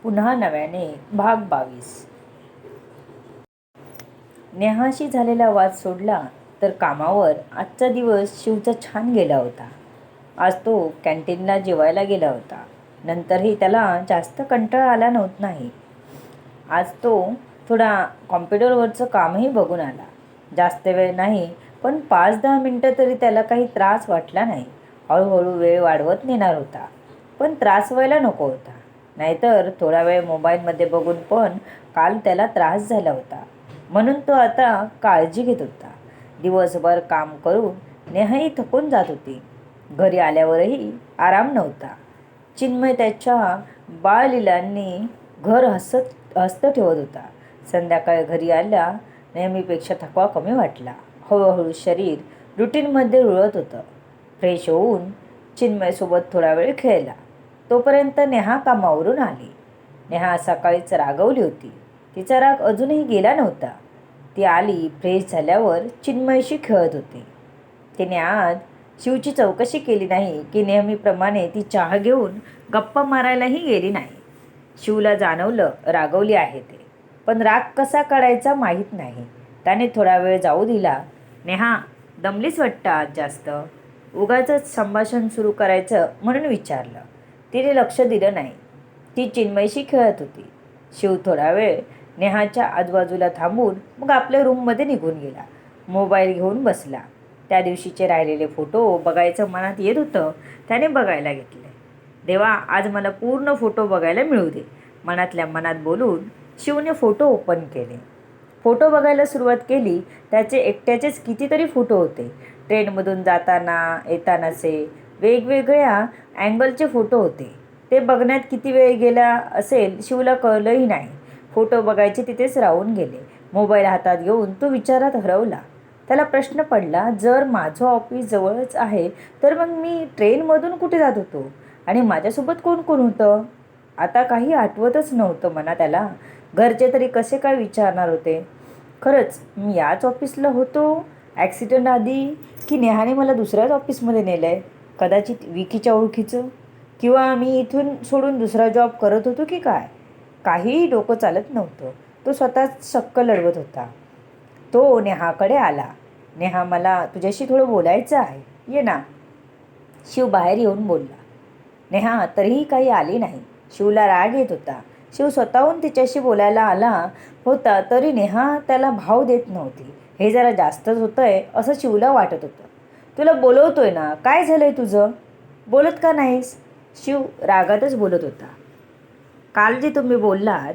पुन्हा नव्याने भाग 22. नेहाशी झालेला वाद सोडला तर कामावर आजचा दिवस शिवचा छान गेला होता. आज तो कॅन्टीनला जेवायला गेला होता. नंतरही त्याला जास्त कंटाळा आला नाही. आज तो थोडा कॉम्प्युटरवरचं कामही बघून आला. जास्त वेळ नाही, पण 5-10 मिनटं तरी त्याला काही त्रास वाटला नाही. हळूहळू वेळ वाढवत नेणार होता, पण त्रास व्हायला नको होता. नाहीतर थोडा वेळ मोबाईलमध्ये बघून पण काल त्याला त्रास झाला होता. म्हणून तो आता काळजी घेत होता. दिवसभर काम करून नेहाही थकून जात होती. घरी आल्यावरही आराम नव्हता. चिन्मय त्याच्या बाळलीलांनी घर हसत ठेवत होता. संध्याकाळी घरी आल्या नेहमीपेक्षा थकवा कमी वाटला. हळूहळू शरीर रुटीनमध्ये रुळत होतं. फ्रेश होऊन चिन्मयसोबत थोडा वेळ खेळला. तोपर्यंत नेहा कामावरून आली. नेहा सकाळीच रागवली होती. तिचा राग अजूनही गेला नव्हता. ती आली फ्रेश झाल्यावर चिन्मयशी खेळत होती. तिने आज शिवची चौकशी केली नाही की नेहमीप्रमाणे ती चहा घेऊन गप्पा मारायलाही गेली नाही. शिवला जाणवलं रागवली आहे ते, पण राग कसा काढायचा माहीत नाही. त्याने थोडा वेळ जाऊ दिला. नेहा, दमलीच वाटतं आज जास्त. उगाचच संभाषण सुरू करायचं म्हणून विचारलं. तिने लक्ष दिलं नाही. ती चिन्मयशी खेळत होती. शिव थोडा वेळ नेहाच्या आजूबाजूला थांबून मग आपल्या रूममध्ये निघून गेला. मोबाईल घेऊन बसला. त्या दिवशीचे राहिलेले फोटो बघायचं मनात येत होतं. त्याने बघायला घेतले. देवा, आज मला पूर्ण फोटो बघायला मिळू दे, मनातल्या मनात बोलून शिवने फोटो ओपन केले. फोटो बघायला सुरुवात केली. त्याचे एकट्याचेच कितीतरी फोटो होते. ट्रेनमधून जाताना येतानाचे वेगवेगळ्या अँगलचे फोटो होते. ते बघण्यात किती वेळ गेला असेल शिवला कळलंही नाही. फोटो बघायचे तिथेच राहून गेले. मोबाईल हातात घेऊन तो विचारात हरवला. त्याला प्रश्न पडला, जर माझं ऑफिस जवळच आहे तर मग मी ट्रेनमधून कुठे जात होतो आणि माझ्यासोबत कोण कोण होतं? आता काही आठवतच नव्हतं म्हणा त्याला. घरचे तरी कसे काय विचारणार होते? खरंच मी याच ऑफिसला होतो ॲक्सिडेंट आधी, की नेहाने मला दुसऱ्याच ऑफिसमध्ये नेलं आहे? कदाचित विकीच्या ओळखीचं, किंवा मी इथून सोडून दुसरा जॉब करत होतो की काय? काहीही डोकं चालत नव्हतं. तो स्वतःच शक्क लढवत होता. तो नेहाकडे आला. नेहा, मला तुझ्याशी थोडं बोलायचं आहे, ये ना. शिव बाहेर येऊन बोलला. नेहा तरीही काही आली नाही. शिवला राग येत होता. शिव स्वतःहून तिच्याशी बोलायला आला होता तरी नेहा त्याला भाव देत नव्हती. हे जरा जास्तच होतंय असं शिवला वाटत होतं. तुला बोलवतोय ना, काय झालंय तुझं? बोलत का नाहीस? शिव रागातच बोलत होता. काल जे तुम्ही बोललात,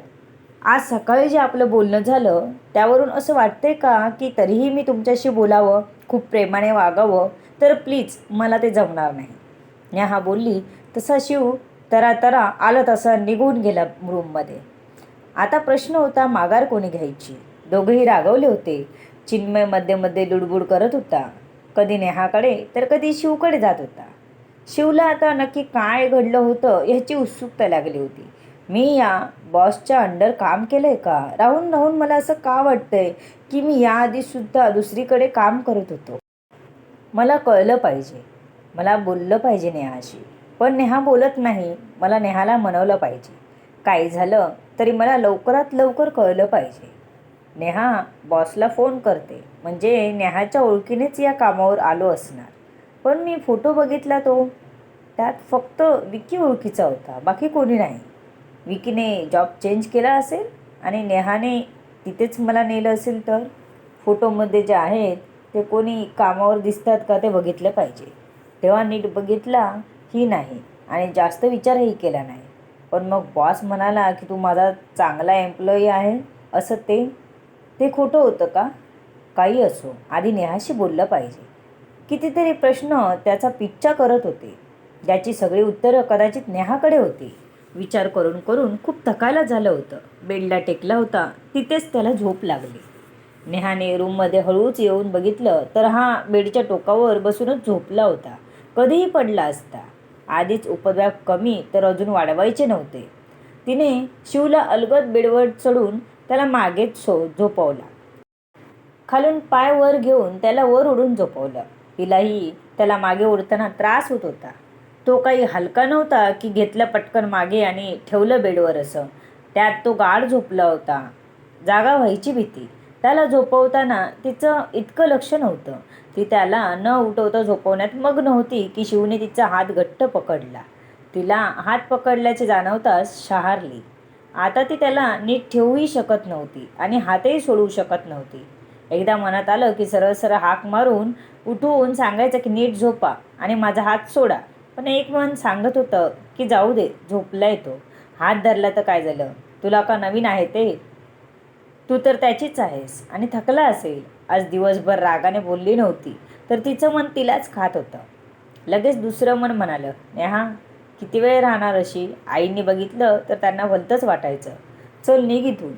आज सकाळी जे आपलं बोलणं झालं, त्यावरून असं वाटतंय का की तरीही मी तुमच्याशी बोलावं, खूप प्रेमाने वागावं? तर प्लीज, मला ते जमणार नाही. नेहा बोलली. तसा शिव तरा आला तसा निघून गेला रूममध्ये. आता प्रश्न होता, माघार कोणी घ्यायची? दोघेही रागवले होते. चिन्मय मध्ये मध्ये लुडबुड करत होता. कधी नेहाकडे तर कधी शिवकडे जात होता. शिवला आता नक्की काय घडलं होतं ह्याची उत्सुकता लागली होती. मी या बॉसच्या अंडर काम केलं आहे का? राहून राहून मला असं का वाटतंय की मी याआधीसुद्धा दुसरीकडे काम करत होतो? मला कळलं पाहिजे. मला बोललं पाहिजे नेहाशी. पण नेहा बोलत नाही. मला नेहाला मनवलं पाहिजे. काही झालं तरी मला लवकरात लवकर कळलं पाहिजे. नेहा बॉसला फोन करते, म्हणजे नेहाच्या ओळखीनेच या कामावर आलो असणार. पण मी फोटो बघितला तो, त्यात फक्त विकी ओळखीचा होता, बाकी कोणी नाही. विकीने जॉब चेंज केला असेल आणि नेहाने तिथेच मला नेलं असेल तर? फोटोमध्ये जे आहेत ते कोणी कामावर दिसतात का ते बघितलं पाहिजे. तेव्हा नीट बघितला ही नाही आणि जास्त विचारही केला नाही. पण मग बॉस म्हणाला की तू माझा चांगला एम्प्लॉई आहे असं, ते खोटं होतं का? काही असो, आधी नेहाशी बोललं पाहिजे. कितीतरी प्रश्न त्याचा पिच्छा करत होते, ज्याची सगळी उत्तरं कदाचित नेहाकडे होती. विचार करून करून खूप थकायला झालं होतं. बेडला टेकला होता, तिथेच त्याला झोप लागली. नेहाने रूममध्ये हळूच येऊन बघितलं तर हा बेडच्या टोकावर बसूनच झोपला होता. कधीही पडला असता. आधीच उपद्व्याप कमी तर अजून वाढवायचे नव्हते. तिने शिवला अलगद बेडवर चढून त्याला मागेच झोपवला. खालून पाय वर घेऊन त्याला वर ओढून झोपवलं. तिलाही त्याला मागे ओढताना त्रास होत होता. तो काही हलका नव्हता की घेतलं पटकन मागे आणि ठेवलं बेडवर असं. त्यात तो गाढ झोपला होता. जागा व्हायची भीती. त्याला झोपवताना तिचं इतकं लक्ष नव्हतं. ती त्याला न उठवता झोपवण्यात मग्न होती की शिवने तिचा हात घट्ट पकडला. तिला हात पकडल्याचे जाणवताच शहारली. आता ती त्याला नीट ठेवूही शकत नव्हती आणि हातही सोडवू शकत नव्हती. एकदा मनात आलं की सरळ सरळ हाक मारून उठवून सांगायचं की नीट झोपा आणि माझा हात सोडा. पण एक मन सांगत होतं की जाऊ दे, झोपलाय तो. हात धरला तर काय झालं? तुला का नवीन आहे ते? तू तर त्याचीच आहेस आणि थकला असेल. आज दिवसभर रागाने बोलली नव्हती तर तिचं मन तिलाच खात होतं. लगेच दुसरं मन म्हणालं, नेहा किती वेळ राहणार अशी? आईंनी बघितलं तर त्यांना भलतंच वाटायचं. चल निघ इथून.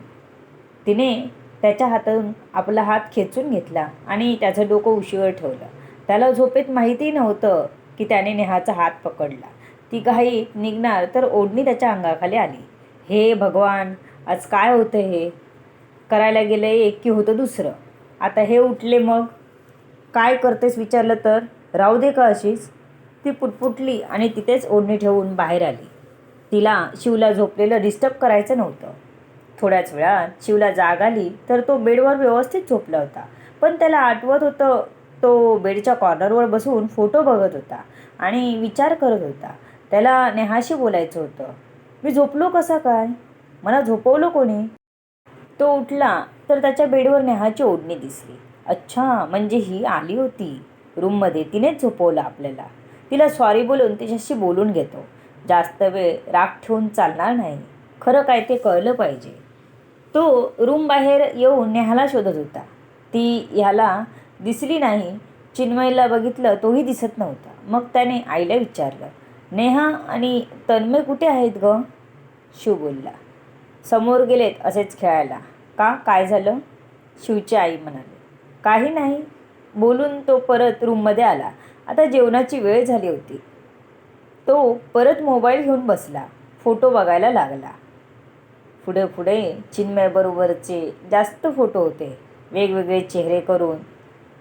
तिने त्याच्या हातातून आपला हात खेचून घेतला आणि त्याचं डोकं उशीवर ठेवलं. त्याला झोपेत माहिती नव्हतं की त्याने नेहाचा हात पकडला. ती घाईत निघणार तर ओढणी त्याच्या अंगाखाली आली. हे भगवान, आज काय होतं हे? करायला गेलं एक की होतं दुसरं. आता हे उठले मग काय करतेस विचारलं तर? राहू दे का अशीच? ती पुटपुटली आणि तिथेच ओढणी ठेवून बाहेर आली. तिला शिवला झोपलेलं डिस्टर्ब करायचं नव्हतं. थोड्याच वेळात शिवला जाग आली तर तो बेडवर व्यवस्थित झोपला होता. पण त्याला आठवत होतं, तो बेडच्या कॉर्नरवर बसून फोटो बघत होता आणि विचार करत होता. त्याला नेहाशी बोलायचं होतं. मी झोपलो कसा काय? मला झोपवलं कोणी? तो उठला तर त्याच्या बेडवर नेहाची ओढणी दिसली. अच्छा, म्हणजे ही आली होती रूममध्ये. तिनेच झोपवलं आपल्याला. तिला सॉरी बोलून तिच्याशी बोलून घेतो. जास्त वेळ राग ठेवून चालणार नाही. खरं काय ते कळलं पाहिजे. तो रूम बाहेर येऊन नेहाला शोधत होता. ती ह्याला दिसली नाही. चिन्मयला बघितलं, तोही दिसत नव्हता. मग त्याने आईला विचारलं, नेहा आणि तन्मय कुठे आहेत गं? शिव बोलला, समोर गेलेत असेच खेळायला. का, काय झालं? शिवची आई म्हणाली, काही नाही. बोलून तो परत रूममध्ये आला. आता जेवणाची वेळ झाली होती. तो परत मोबाईल घेऊन बसला. फोटो बघायला लागला. पुढे पुढे चिन्मयबरोबरचे जास्त फोटो होते. वेगवेगळे चेहरे करून,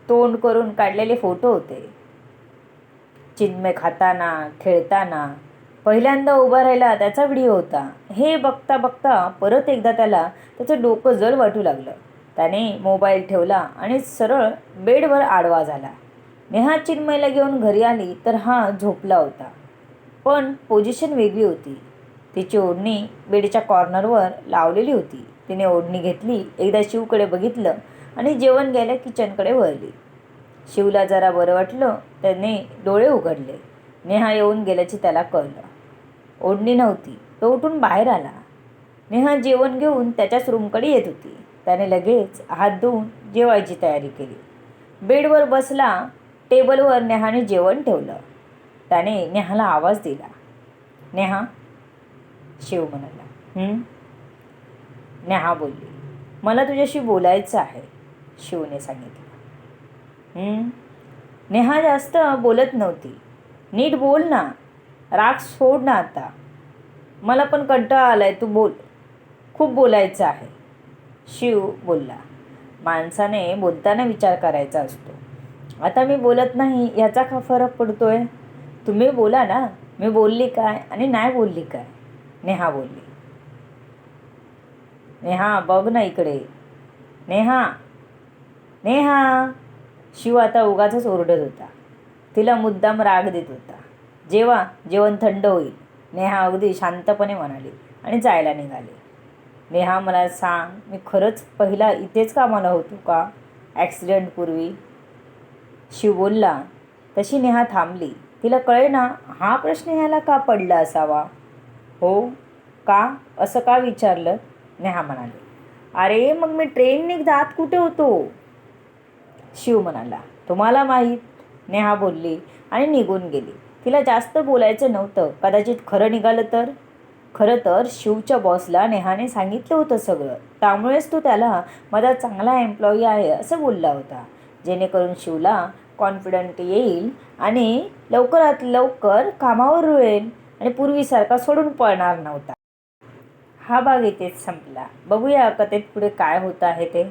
तोंड करून काढलेले फोटो होते. चिन्मय खाताना, खेळताना, पहिल्यांदा उभा राहिला त्याचा व्हिडिओ होता. हे बघता बघता परत एकदा त्याला त्याचं डोकं जड वाटू लागलं. त्याने मोबाईल ठेवला आणि सरळ बेडवर आडवा झाला. नेहा चिन्मयला घेऊन घरी आली तर हा झोपला होता. पण पोझिशन वेगळी होती. तिची ओढणी बेडच्या कॉर्नरवर लावलेली होती. तिने ओढणी घेतली, एकदा शिवकडे बघितलं आणि जेवण घ्यायला किचनकडे वळली. शिवला जरा बरं वाटलं. त्याने डोळे उघडले. नेहा येऊन गेल्याचे त्याला कळलं. ओढणी नव्हती. तो उठून बाहेर आला. नेहा जेवण घेऊन त्याच्याच रूमकडे येत होती. त्याने लगेच हात धुवून जेवायची तयारी केली. बेडवर बसला. टेबलवर नेहाने जेवण ठेवलं. त्याने नेहाला आवाज दिला, नेहा. शिव म्हणाला, नेहा बोलली, मला तुझ्याशी बोलायचं आहे, शिवने सांगितलं. नेहा जास्त बोलत नव्हती. नीट बोल ना, राग सोड ना आता. मला पण कंटाळा आलाय, तू बोल, खूप बोलायचं आहे, शिव बोलला. माणसाने बोलताना विचार करायचा असतो. आता मी बोलत नाही याचा का फरक पडतोय? तुम्ही बोला ना, मी बोलली काय आणि नाही बोलली काय? नेहा बोलली. नेहा बघ ना इकडे, नेहा, नेहा. शिव आता उगाचच ओरडत होता. तिला मुद्दाम राग देत होता. जेव्हा जेवण थंड होईल, नेहा अगदी शांतपणे म्हणाली आणि जायला निघाली. नेहा, मला सांग, मी खरंच पहिला इथेच कामाला होतो का ॲक्सिडेंटपूर्वी? शिव बोलला. तशी नेहा थांबली. तिला कळे ना हा प्रश्न ह्याला का पडला असावा. हो का, असं का विचारलं? नेहा म्हणाली, अरे मग मी ट्रेनने जात कुठे होतो? शिव म्हणाला, तुम्हाला माहीत. नेहा बोलली आणि निघून गेली. तिला जास्त बोलायचं नव्हतं. कदाचित खरं निघालं तर. खरं तर शिवच्या बॉसला नेहाने सांगितलं होतं सगळं. त्यामुळेच तो त्याला माझा चांगला एम्प्लॉई आहे असं बोलला होता. जेणेकरून शिवला कॉन्फिडंट येईल आणि लवकरात लवकर कामावर रुळेल आणि पूर्वीसारखा सोडून पळणार नव्हता. हा भाग इथेच संपला. बघूया कथेत पुढे काय होतं आहे ते.